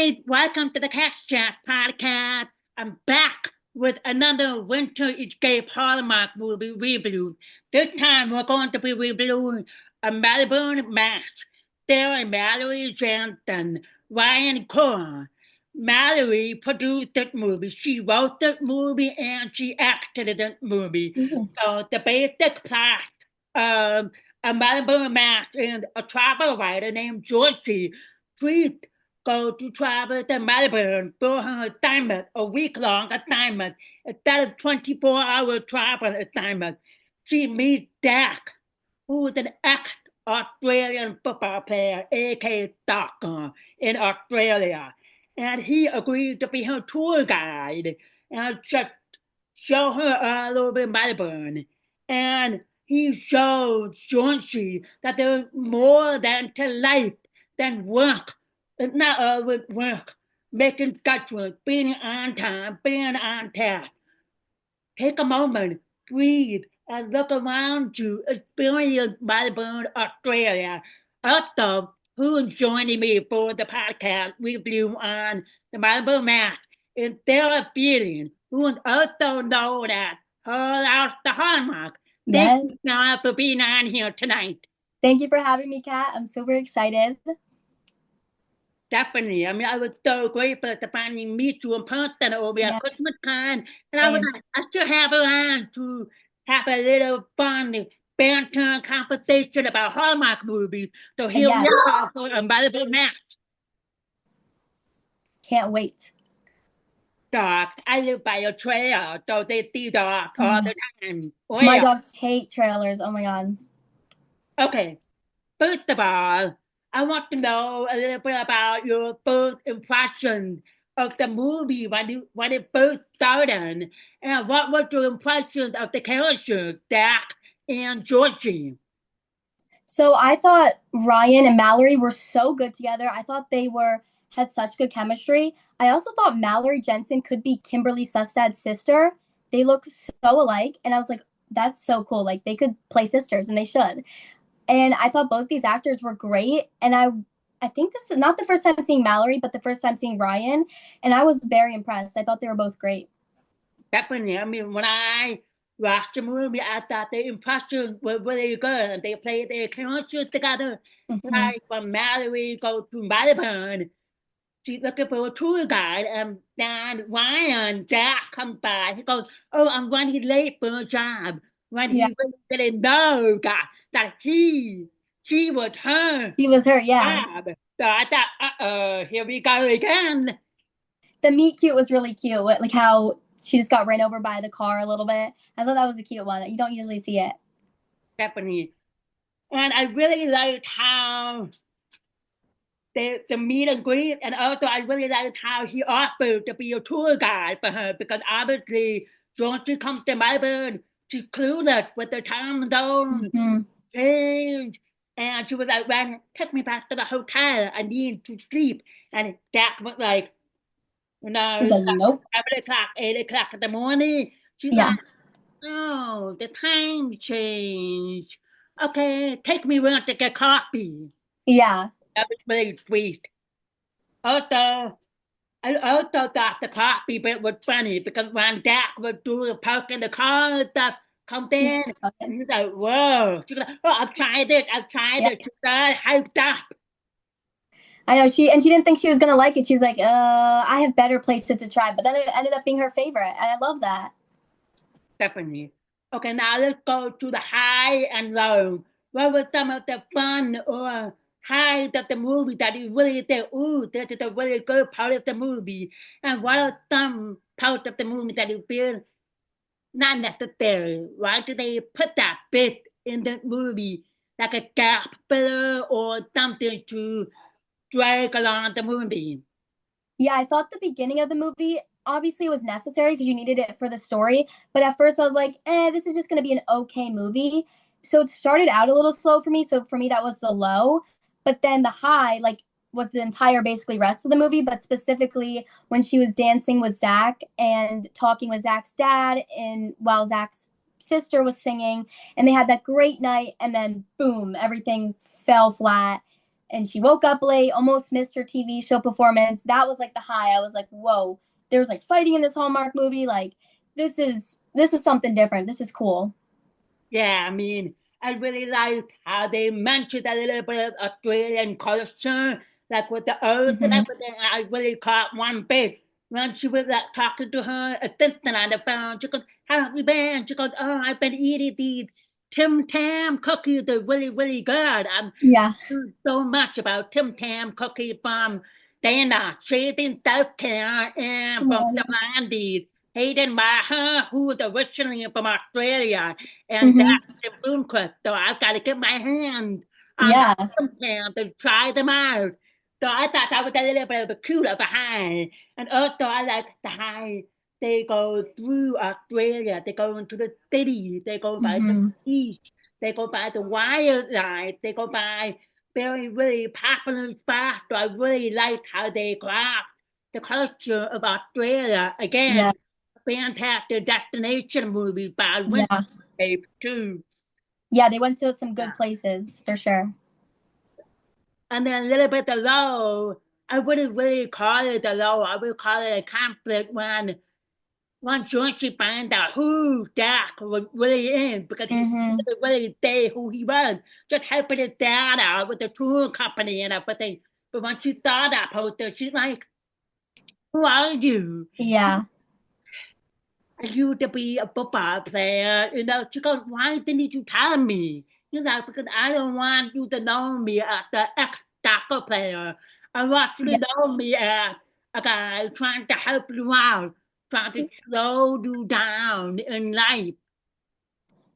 Hey, welcome to the KatChat Podcast. I'm back with another Winter Escape Hallmark movie review. This time we're going to be reviewing a Melbourne Match, starring Mallory Jansen, Ryan Corr. Mallory produced this movie. She wrote this movie and she acted in this movie. Mhm. So the basic plot of a Melbourne Match is a travel writer named Georgie treat go to travel to Melbourne for her assignment, a week-long assignment, instead of 24-hour travel assignment. She meets Jack, who is an ex-Australian football player, aka soccer, in Australia. And he agreed to be her tour guide and just show her all over Melbourne. And he shows Georgie that there's more than to life than work. It's not always work. Making schedules, being on time, being on task. Take a moment, breathe, and look around you. Experience Melbourne, Australia. Also, who's joining me for the podcast review on the Melbourne Match is Sarah Fiely, who is also known as HaulouttheHallmark. Thank Yes. you, Sarah, for being on here tonight. Thank you for having me, Kat. I'm super excited. Definitely. I mean, I was so grateful to finally meet you in person over at Yeah. Christmas time. And I was Same. like, I should have her on to have a little fun banter conversation about Hallmark movies. So here we Yes. are for a Melbourne Match. Can't wait. Dogs. I live by a trail, so they see dogs all the time. Oh, My yeah. dogs hate trailers. Oh my God. Okay. First of all, I want to know a little bit about your first impression of the movie when it first started, and what was your impression of the characters, Jack and Georgie? So I thought Ryan and Mallory were so good together. I thought they had such good chemistry. I also thought Mallory Jansen could be Kimberly Sustad's sister. They look so alike, and I was like, that's so cool. Like they could play sisters, and they should. And I thought both these actors were great. And I think this is not the first time seeing Mallory, but the first time seeing Ryan. And I was very impressed. I thought they were both great. Definitely. I mean, when I watched the movie, I thought the impressions were really good. They played their characters together. Hmm. Like when Mallory goes to Melbourne, she's looking for a tour guide, and then Ryan, Jack comes by. He goes, "Oh, I'm running late for a job." When Yeah, he really didn't know that she was her she was her. Yeah. job. So I thought, here we go again. The meet cute was really cute. Like how she just got ran over by the car a little bit. I thought that was a cute one. You don't usually see it. Stephanie. And I really liked how the meet and greet, and also I really liked how he offered to be a tour guide for her because obviously once she comes to Melbourne, she's clueless with the time zone Hmm. change. And she was like, "Well, take me back to the hotel. I need to sleep." And Jack was like, He's it's like, like nope. 7 o'clock, 8 o'clock in the morning. She's Yeah. like, "Oh, the time change. Okay, take me around to get coffee." Yeah. That was really sweet. Also, I also thought the coffee bit was funny because when Jack was doing parking the car and stuff, comes She was in so and talking. he's like, "Whoa." She's like, "Oh, I've tried it. I've tried Yeah. it." She's all hyped up. I know she didn't think she was gonna like it. She's like, I have better places to try. But then it ended up being her favorite. And I love that. Stephanie. Okay, now let's go to the high and low. What was some of the fun or highs of the movie that you really think, ooh, this is a really good part of the movie? And what are some parts of the movie that you feel not necessary? Why do they put that bit in the movie like a gap filler or something to drag along the movie? Yeah, I thought the beginning of the movie obviously was necessary because you needed it for the story. But at first I was like, this is just gonna be an okay movie. So it started out a little slow for me. So for me that was the low. But then the high, like, was the entire basically rest of the movie, but specifically when she was dancing with Zach and talking with Zach's dad and while Zach's sister was singing and they had that great night and then boom, everything fell flat and she woke up late, almost missed her TV show performance. That was like the high. I was like, whoa, there's like fighting in this Hallmark movie. Like this is something different. This is cool. Yeah, I mean, I really liked how they mentioned a little bit of Australian culture, like with the oath and Hmm. everything. I really caught one bit when she was like talking to her assistant on the phone. She goes, "How have you been?" She goes, "Oh, I've been eating these Tim Tam cookies. They're really, really good. I'm Yeah. learned so much about Tim Tam cookies from Dana. She's in South Carolina and from the Andes. Hayden by her, who was originally from Australia, and Hmm. that's the Boom Clip. So I've got to get my hand on the Yeah. Tim Tam to try them out. So I thought that was a little bit of a cooler behind. And also I like the how they go through Australia. They go into the cities. They go by the Hmm. beach. They go by the wildlife. They go by very, really popular spots. So I really liked how they grasp the culture of Australia. Yeah. Again, fantastic destination movie by Yeah. Windscape too. Yeah. They went to some good Yeah. places for sure. And then a little bit of low. I wouldn't really call it a low. I would call it a conflict when once Georgie found out who Dak was really in, because he Hmm. didn't really say who he was, just helping his dad out with the tour company and everything. But when she saw that poster, she's like, "Who are you? Yeah. I used to be a football player." You know, she goes, "Why didn't you tell me?" He's like, "Because I don't want you to know me as the ex-soccer player. I want you to Yeah. know me as a guy trying to help you out, trying to slow you down in life."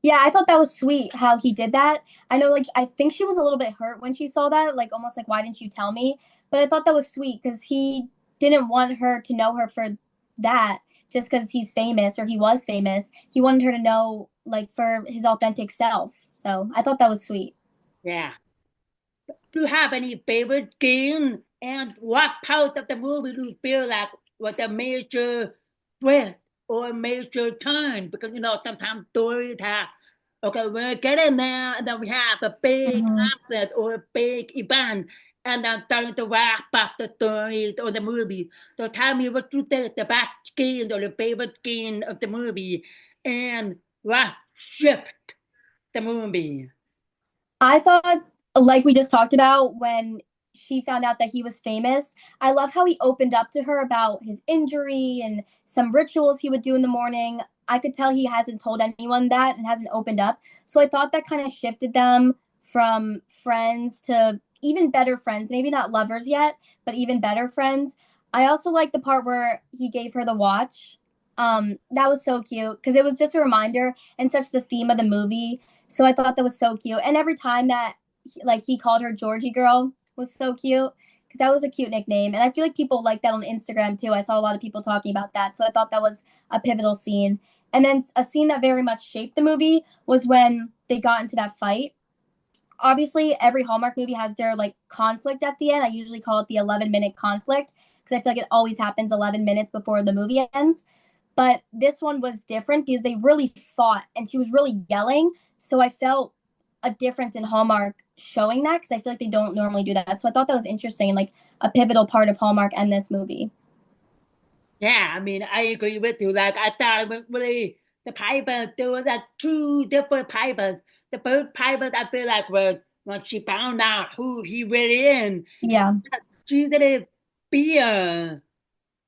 Yeah, I thought that was sweet how he did that. I know, like, I think she was a little bit hurt when she saw that, like, almost like, why didn't you tell me? But I thought that was sweet because he didn't want her to know her for that just because he's famous or he was famous. He wanted her to know, like, for his authentic self. So I thought that was sweet. Yeah. Do you have any favorite scene? And what part of the movie do you feel like was a major twist or a major turn? Because you know sometimes stories have, okay, we're getting there, and then we have a big Hmm. conflict or a big event, and then starting to wrap up the story or the movie. So tell me what you think the best scene or the favorite scene of the movie, and what shift the movie. I thought, like we just talked about, when she found out that he was famous, I love how he opened up to her about his injury and some rituals he would do in the morning. I could tell he hasn't told anyone that and hasn't opened up. So I thought that kind of shifted them from friends to even better friends. Maybe not lovers yet, but even better friends. I also like the part where he gave her the watch. That was so cute because it was just a reminder and such the theme of the movie, so I thought that was so cute. And every time that like he called her Georgie girl was so cute because that was a cute nickname. And I feel like people like that on Instagram too. I saw a lot of people talking about that. So I thought that was a pivotal scene. And then a scene that very much shaped the movie was when they got into that fight. Obviously, every Hallmark movie has their like conflict at the end. I usually call it the 11-minute conflict because I feel like it always happens 11 minutes before the movie ends. But this one was different because they really fought and she was really yelling. So I felt a difference in Hallmark showing that because I feel like they don't normally do that. So I thought that was interesting and like a pivotal part of Hallmark and this movie. Yeah, I mean, I agree with you. Like, I thought it was really the pilot. There was like two different pilots. The first pilot, I feel like, was when she found out who he really is. Yeah. She didn't feel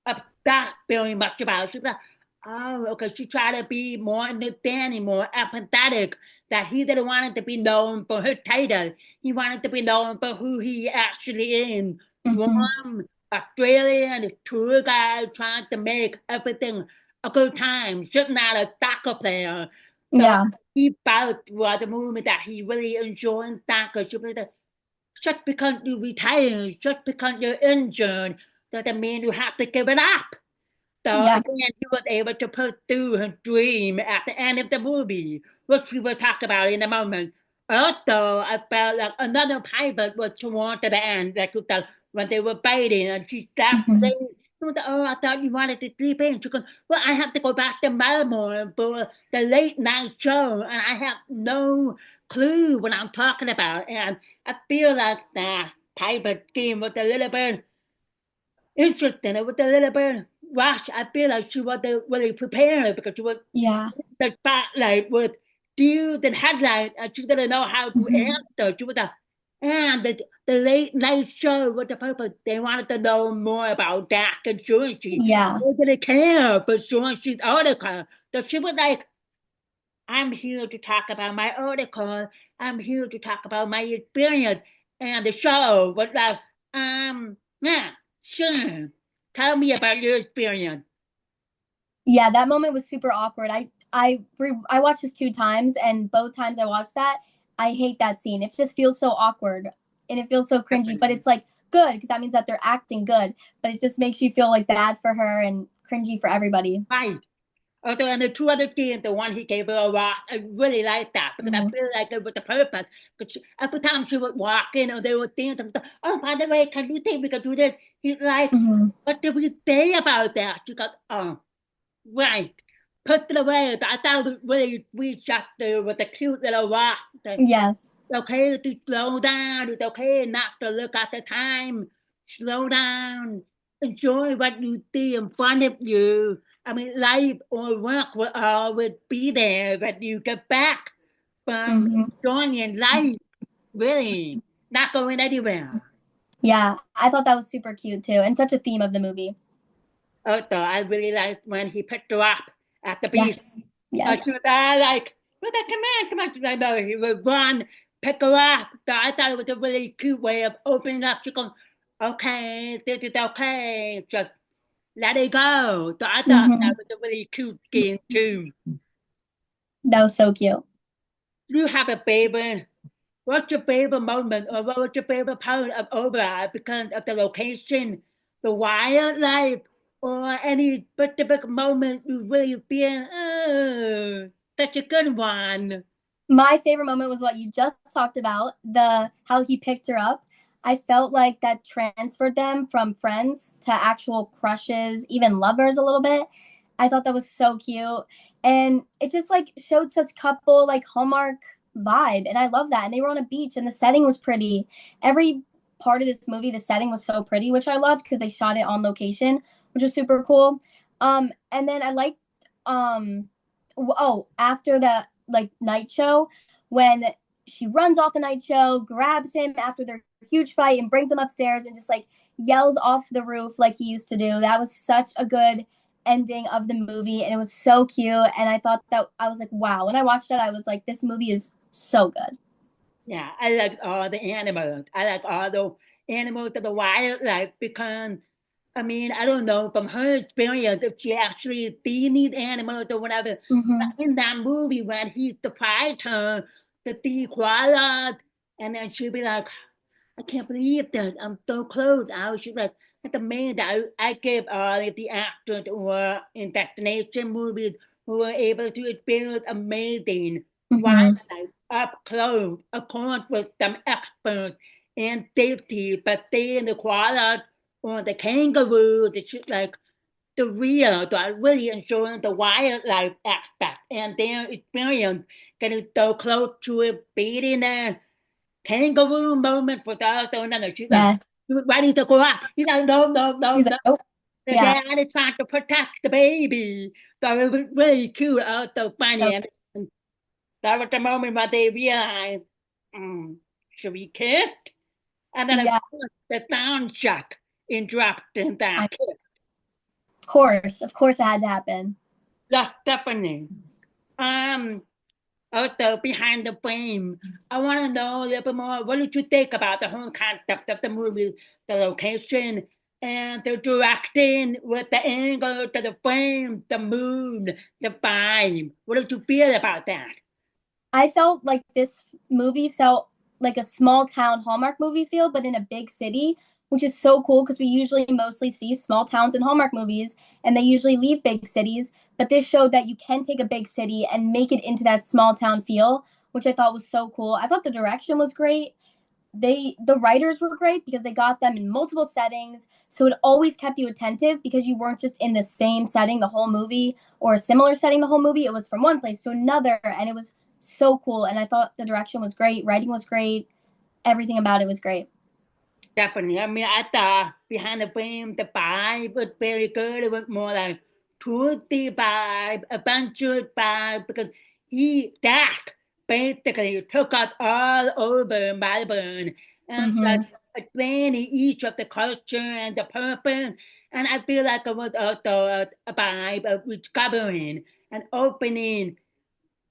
upset very much about it. She was like, oh, okay. She tried to be more understanding, more empathetic. That he didn't want it to be known for her title. He wanted to be known for who he actually is. Hmm. Warm, Australian tour guide trying to make everything a good time, just not a soccer player. So Yeah. he felt was the moment that he really enjoyed soccer. She was like, just because you retire, just because you're injured, doesn't mean you have to give it up. So Yeah. again, he was able to pursue his dream at the end of the movie, which we will talk about in a moment. Also, I felt like another pilot was toward the end, like you said, when they were fighting, and she left. Hmm. She was like, "Oh, I thought you wanted to sleep in." She goes, "Well, I have to go back to Melbourne for the late night show, and I have no clue what I'm talking about." And I feel like that type of game with a little bit interesting. It was a little bit rushed. I feel like she wasn't really prepared because she was Yeah. the spotlight with views and headlines, and she didn't know how to Hmm. answer. She was a and the late night show was the purpose. They wanted to know more about Dak and Georgie. Yeah. They didn't care for Georgie's article. So she was like, I'm here to talk about my article. I'm here to talk about my experience. And the show was like, yeah, sure. Tell me about your experience. Yeah, that moment was super awkward. I watched this 2 times, and both times I watched that, I hate that scene. It just feels so awkward and it feels so cringy. But it's like good because that means that they're acting good. But it just makes you feel like bad for her and cringy for everybody. Right. Although, and the two other scenes, the one he gave her a rock, I really like that because I Hmm. feel like it was the purpose. Because every time she was walking or they were saying something, oh, by the way, can you think we could do this? He's like, Hmm. what did we say about that? She goes, oh, right. Put it away. I thought it was really sweet shot there with the cute little rock. Yes. Okay to slow down. It's okay not to look at the time. Slow down. Enjoy what you see in front of you. I mean, life or work will always be there when you get back from Hmm. enjoying life. Really, not going anywhere. Yeah, I thought that was super cute too, and such a theme of the movie. Also, I really liked when he picked her up at the beach. Yes. Yes. She was like, well, come on. She's like, no, he would run, pick her up. So I thought it was a really cute way of opening up. She goes, okay, this is okay. Just let it go. So I thought that Hmm. was a really cute game too. That was so cute. Do you have a favorite? What's your favorite moment or what was your favorite part of Oprah because of the location, the wildlife, or any specific moment you really feel, oh, such a good one? My favorite moment was what you just talked about, the how he picked her up. I felt like that transferred them from friends to actual crushes, even lovers a little bit. I thought that was so cute. And it just like showed such couple like Hallmark vibe. And I love that. And they were on a beach and the setting was pretty. Every part of this movie, the setting was so pretty, which I loved because they shot it on location, which was super cool. And then I liked after the like night show when she runs off the night show, grabs him after their huge fight and brings him upstairs and just like yells off the roof like he used to do. That was such a good ending of the movie and it was so cute and I thought that I was like wow, when I watched it I was like this movie is so good. Yeah, I like all the animals. I like all the animals of the wildlife because, I mean, I don't know from her experience if she actually seen these animals or whatever. But Hmm. in that movie, when he surprised her to see koalas, and then she'd be like, I can't believe that I'm so close. I was just like, that's amazing. I give all of the actors who were in destination movies who were able to experience amazing Hmm. wildlife up close, of course, with some experts and safety, but seeing the koalas or the kangaroos, it's just like the real, the really enjoying the wildlife aspect and their experience getting so close to it, being there kangaroo moment for the and then she's like, Yes. she was ready to go out. He's like, no, no, no, He's like no. oh The yeah, dad is trying to protect the baby. So it was really cute, so funny. so And that was the moment where they realized, should we kiss? And then of yeah, course the sound shock interrupted I, that kiss. of course it had to happen. That's definitely. Um, Also, behind the frame, I want to know a little bit more. What did you think about the whole concept of the movie, the location, and the directing with the angle to the frame, the mood, the vibe? What did you feel about that? I felt like this movie felt like a small town Hallmark movie feel, but in a big city, which is so cool because we usually mostly see small towns in Hallmark movies and they usually leave big cities. But this showed that you can take a big city and make it into that small town feel, which I thought was so cool. I thought the direction was great. The writers were great because they got them in multiple settings, so it always kept you attentive because you weren't just in the same setting the whole movie or a similar setting the whole movie. It was from one place to another and it was so cool and I thought the direction was great, writing was great, everything about it was great. Definitely. I mean, I thought behind the frame, the vibe was very good. It was more like truthful vibe, adventurous vibe, because Dak basically took us all over Melbourne and just Mm-hmm. explaining each of the culture and the purpose. And I feel like it was also a vibe of discovering and opening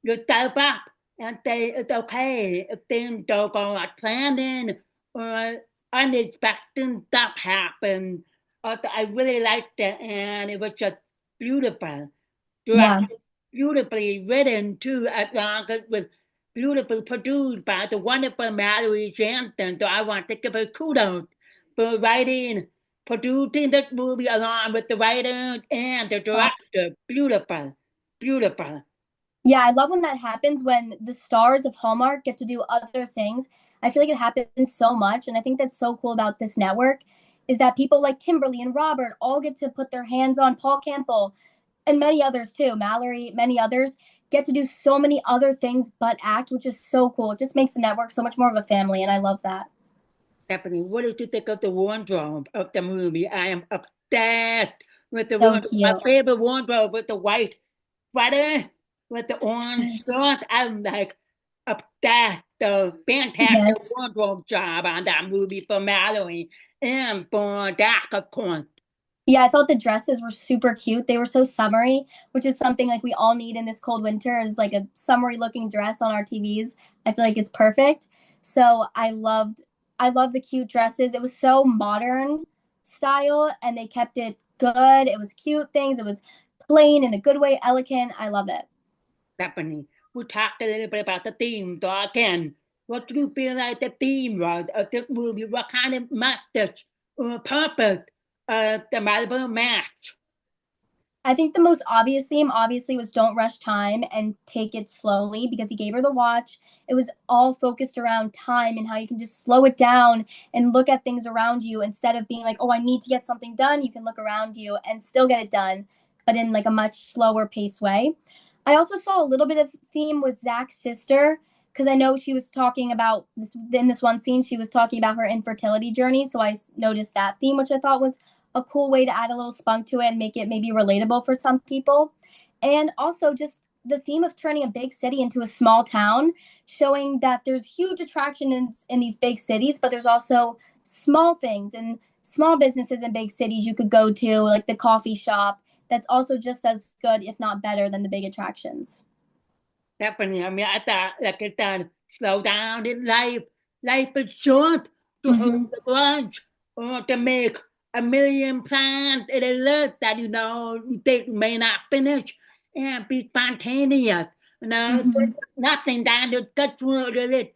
yourself up and say it's okay if things don't go like planning or unexpected stuff happen. Also, I really liked it and it was just beautiful. Yeah. Directed, beautifully written too, as long as it was beautifully produced by the wonderful Mallory Jansen. So I want to give her kudos for writing, producing this movie along with the writer and the Uh, director. Beautiful, beautiful. yeah, I love when that happens when the stars of Hallmark get to do other things. I feel like it happens so much, and I think that's so cool about this network is that people like Kimberly and Robert all get to put their hands on Paul Campbell and many others too. Mallory, many others get to do so many other things but act, which is so cool. It just makes the network so much more of a family, and I love that. Stephanie, what did you think of the wardrobe of the movie? I am obsessed with the So wardrobe. My cute. favorite wardrobe with the white sweater with the orange Yes. shirt. I'm like obsessed. The fantastic Yes. wardrobe job on that movie for Mallory and for Dak, of course. Yeah, I thought the dresses were super cute. They were so summery, which is something like we all need in this cold winter is like a summery looking dress on our TVs. I feel like it's perfect. So I loved the cute dresses. It was so modern style and they kept it good. It was cute things. It was plain in a good way, elegant. I love it. Stephanie, we talked a little bit about the theme, so again, what do you feel like the theme was of this movie? What kind of message or purpose of the Melbourne Match? I think the most obvious theme obviously was don't rush time and take it slowly because he gave her the watch. It was all focused around time and how you can just slow it down and look at things around you instead of being like, "Oh, I need to get something done." You can look around you and still get it done, but in like a much slower pace way. I also saw a little bit of theme with Zach's sister because I know she was talking about this in this one scene. She was talking about her infertility journey, so I noticed that theme, which I thought was a cool way to add a little spunk to it and make it maybe relatable for some people. And also just the theme of turning a big city into a small town, showing that there's huge attraction in these big cities, but there's also small things and small businesses in big cities you could go to, like the coffee shop, that's also just as good, if not better, than the big attractions. Definitely. I mean, I thought, like I said, slow down in life. Life is short to hold Mm-hmm. a grudge or to make a million plans in a list that you think may not finish and be spontaneous. Mm-hmm. Nothing that just gets through the list.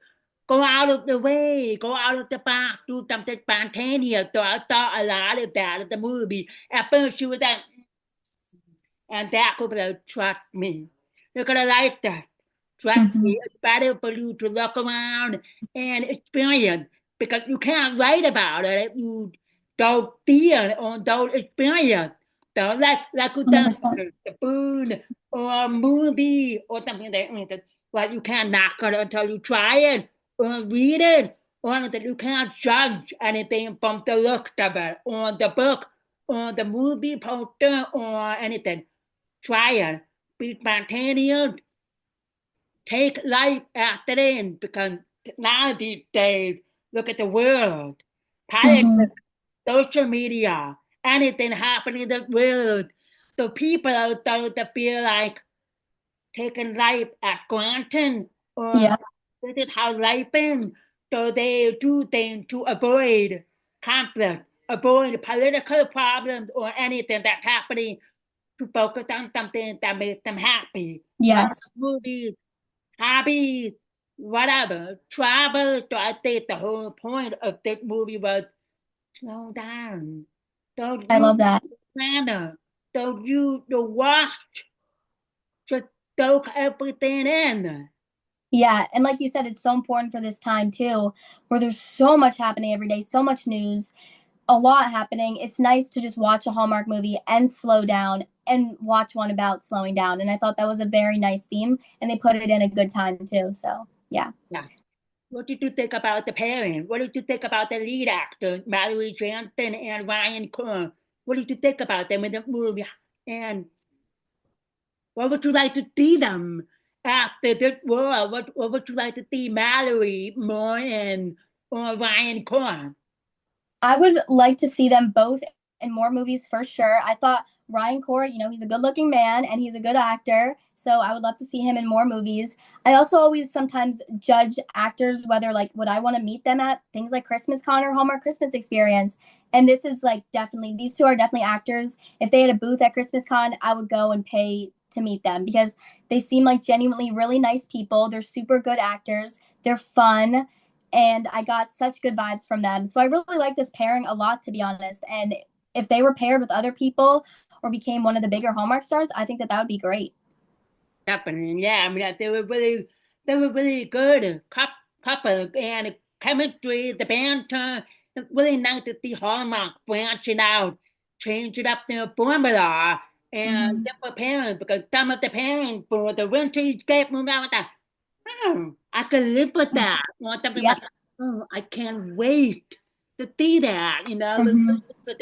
Go out of the way, go out of the box, do something spontaneous. So I thought a lot of that in the movie. At first, she was like, and that could be like, trust me. You're gonna like that. Trust Mm-hmm. me, it's better for you to look around and experience because you can't write about it if you don't see it or don't experience. So like you said, 100%. the food or a movie or something like that, but you can't knock it until you try it or read it or that you can't judge anything from the look of it or the book or the movie poster or anything. Try it. Be spontaneous. Take life at the end because now these days, look at the world, politics, Mm-hmm. social media, anything happening in the world. So people out there that feel like taking life at granted or Yeah. this is how life is. So they do things to avoid conflict, avoid political problems or anything that's happening to focus on something that makes them happy. Whether Yes. movies, hobbies, whatever, travel. So I think the whole point of this movie was slow down. Don't I use love that. the planner. Don't use the watch. Just soak everything in. Yeah, and like you said, it's so important for this time too, where there's so much happening every day, so much news, a lot happening. It's nice to just watch a Hallmark movie and slow down and watch one about slowing down. And I thought that was a very nice theme, and they put it in a good time too. So, yeah. Yeah. What did you think about the pairing? What did you think about the lead actor, Mallory Jansen and Ryan Corr? What did you think about them in the movie? And what would you like to see them after this world? What would you like to see Mallory more in or Ryan Corr? I would like to see them both in more movies for sure. I thought Ryan Corr, he's a good looking man and he's a good actor. So I would love to see him in more movies. I also always sometimes judge actors whether like would I want to meet them at things like Christmas Con or Hallmark Christmas Experience. And this is like definitely these two are definitely actors. If they had a booth at Christmas Con, I would go and pay to meet them because they seem like genuinely really nice people. They're super good actors. They're fun and I got such good vibes from them. So I really like this pairing a lot, to be honest. And if they were paired with other people or became one of the bigger Hallmark stars, I think that that would be great. Happening, yeah. I mean, they were really good couple and chemistry, the banter. It's really nice to see Hallmark branching out, changing up their formula and Mm-hmm. different pairing because some of the pairing for the winter escape movie, I was like, oh, I could live with that. Or something Yep. like, oh, I can't wait to see that. Mm-hmm.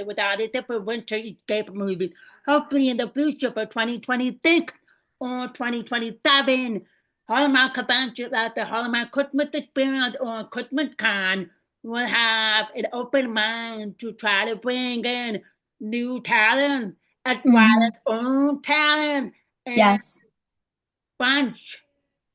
Without a different winter escape movies. Hopefully in the future for 2026 or 2027, Hallmark Convention at the Hallmark Christmas Experience or Christmas Con will have an open mind to try to bring in new talent as well Mm-hmm. as own talent and Yes. bunch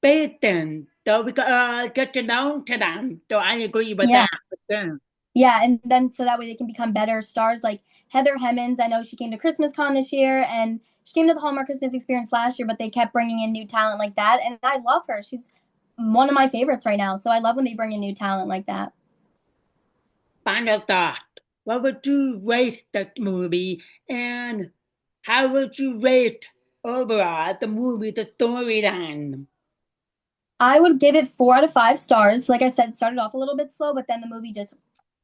Peyton. So we could get to know to them. So I agree with Yeah. that. With them. Yeah. And then so that way they can become better stars like Heather Hemmons. I know she came to Christmas Con this year and she came to the Hallmark Christmas Experience last year, but they kept bringing in new talent like that. And I love her. She's one of my favorites right now. So I love when they bring in new talent like that. Final thought. What would you rate that movie and how would you rate overall the movie, the storyline? I would give it 4 out of 5 stars. Like I said, started off a little bit slow, but then the movie just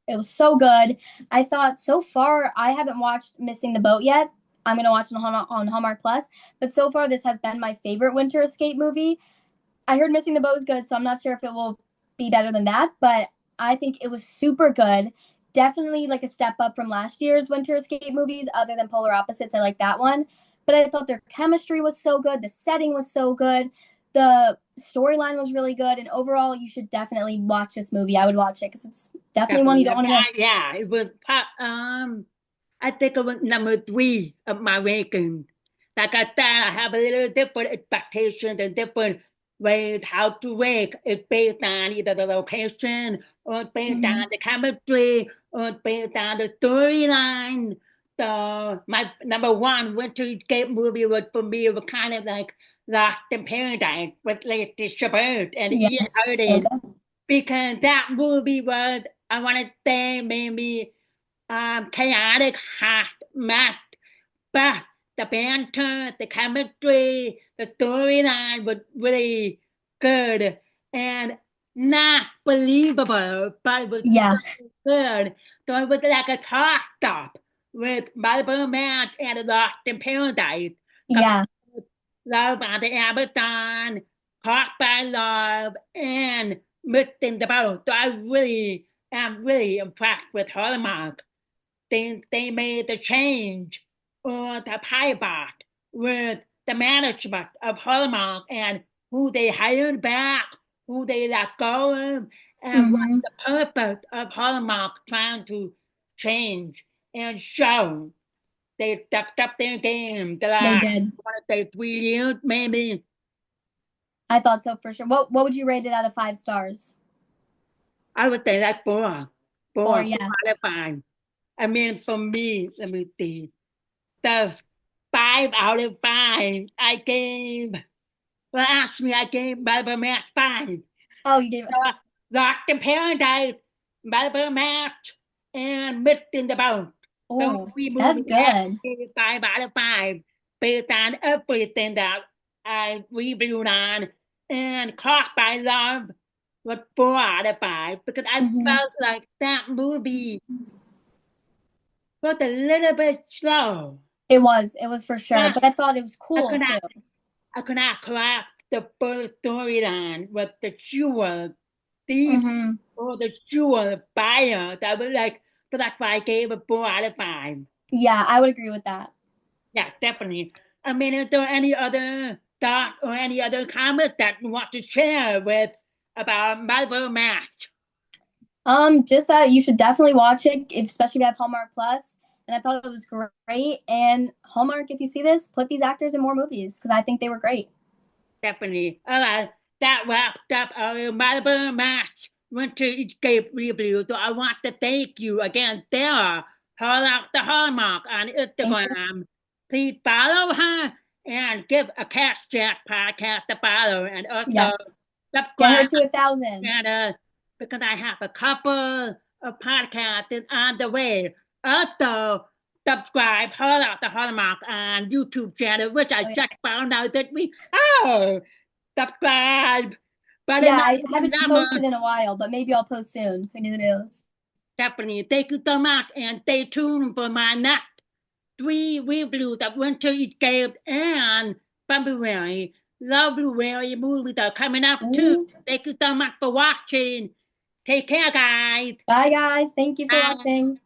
it was so good. I thought so far I haven't watched Missing the Boat yet. I'm gonna watch it on Hallmark Plus, but so far this has been my favorite winter escape movie. I heard Missing the Boat is good, so I'm not sure if it will be better than that, but I think it was super good. Definitely like a step up from last year's winter escape movies, other than Polar Opposites. I like that one. But I thought their chemistry was so good, the setting was so good, the storyline was really good, and overall, you should definitely watch this movie. I would watch it because it's definitely one you Definitely. don't want to miss. Yeah, it was I think it was number three of my ranking. Like I said, I have a little different expectations and different ways how to rank. It's based on either the location or it's based Mm-hmm. on the chemistry or it's based on the storyline. So my number one Winter Escape movie was for me was kind of like Lost in Paradise with Lacey Chabert and Ian Yes, so Harding good. because that movie was I want to say maybe chaotic, hot mess, but the banter, the chemistry, the storyline was really good and not believable, but it was Yeah, really good. So it was like a toss up with Melbourne Match and Lost in Paradise. yeah. Love on the Amazon, Caught by Love, and Missing the Boat. So I really am really impressed with Hallmark. They made the change or the pilot with the management of Hallmark and who they hired back, who they let go of, and what Mm-hmm. the purpose of Hallmark trying to change and show. They stepped up their game the They last, did. I want to say 3 years, maybe. I thought so for sure. What would you rate it out of 5 stars? I would say that's four. Four, Four yeah. out of five. I mean, for me, let me see. The 5 out of 5, I gave, well, actually, I gave Melbourne Match 5. Oh, you gave. Uh, Locked in Paradise, Melbourne Match, and Missed in the Boat. Those Oh, three that's movies I good. gave 5 out of 5 based on everything that I reviewed on. And Caught by Love was 4 out of 5 because I Hmm. felt like that movie was a little bit slow. It was for sure. Yeah, But I thought it was I cool could too. not I could not grasp the full storyline with the jewel deep Mm-hmm. or the sure buyer. That was like, so that's why I gave a 4 out of 5. Yeah, I would agree with that. Yeah, definitely. I mean, is there any other thought or any other comment that you want to share with about Melbourne Match? Just that you should definitely watch it, especially if you have Hallmark Plus. And I thought it was great. And Hallmark, if you see this, put these actors in more movies because I think they were great. Definitely. All right, that wrapped up our Melbourne Match Winter Escape review. So I want to thank you again, Sarah. Hold out the Hallmark on Thank you. Instagram. Please follow her and give a KatChat podcast a follow, and also Yes. Get her subscribe to 1,000. channel because I have a couple of podcasts on the way. Also, subscribe, hold out the Hallmark on YouTube channel, which I just found out that subscribe. But Yeah, enough, I haven't enough. posted in a while, but maybe I'll post soon. Who knows? Stephanie, thank you so much, and stay tuned for my next 3 reviews of Winter Escape and February. February movies are coming up too. Ooh. Thank you so much for watching. Take care, guys. Bye, guys. Thank you for Bye. watching.